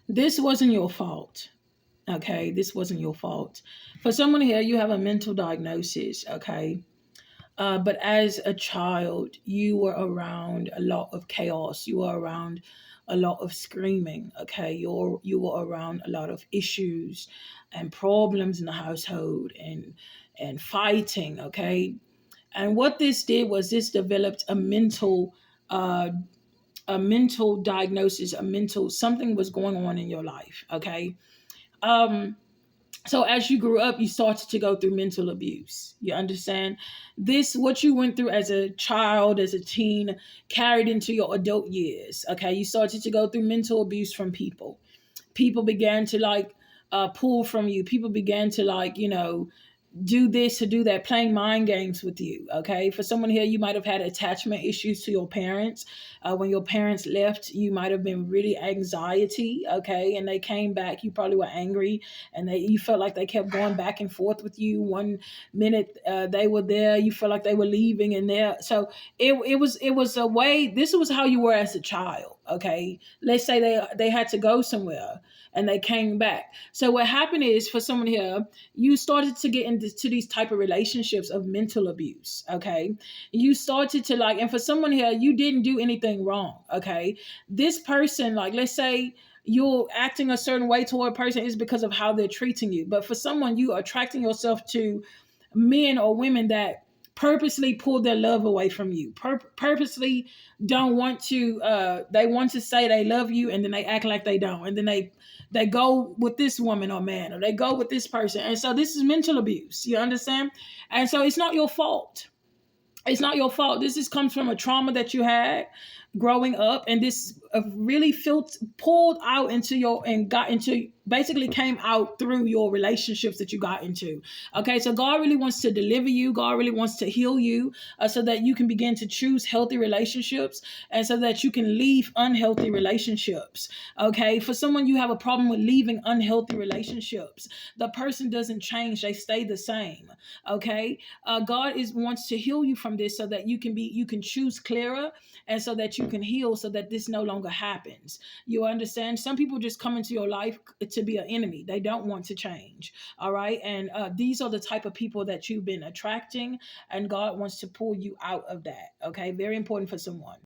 This wasn't your fault. Okay, this wasn't your fault. For someone here, you have a mental diagnosis. Okay, but as a child, you were around a lot of chaos. You were around a lot of screaming. Okay, you were around a lot of issues and problems in the household and fighting. Okay, and what this did was this developed uh, a mental diagnosis, a mental something was going on in your life. Okay, um, so as you grew up, you started to go through mental abuse. You understand this, what you went through as a child, as a teen, carried into your adult years. Okay, you started to go through mental abuse from people. People began to pull from you. People began to do this or do that, playing mind games with you. Okay, for someone here, you might have had attachment issues to your parents. When your parents left, you might have been really anxiety. Okay, and they came back, you probably were angry, and you felt like they kept going back and forth with you. One minute they were there, you felt like they were leaving, and there. So it was a way. This was how you were as a child. Okay, let's say they had to go somewhere and they came back. So what happened is, for someone here, you started to get into these type of relationships of mental abuse. Okay, you started to and for someone here, you didn't do anything wrong. Okay, this person, let's say you're acting a certain way toward a person is because of how they're treating you. But for someone, you are attracting yourself to men or women that purposely pull their love away from you, purposely don't want to they want to say they love you, and then they act like they don't, and then they go with this woman or man, or they go with this person. And so this is mental abuse, you understand? And so it's not your fault. It's not your fault. This is comes from a trauma that you had growing up, and this really pulled out into your and got into basically came out through your relationships that you got into. Okay, so God really wants to deliver you. God really wants to heal you, so that you can begin to choose healthy relationships, and so that you can leave unhealthy relationships. Okay, for someone, you have a problem with leaving unhealthy relationships. The person doesn't change; they stay the same. Okay, God is wants to heal you from this, so that you can choose clearer, and so that you can heal, so that this no longer happens. You understand? Some people just come into your life to be an enemy. They don't want to change. All right, and these are the type of people that you've been attracting, and God wants to pull you out of that. Okay, very important for someone.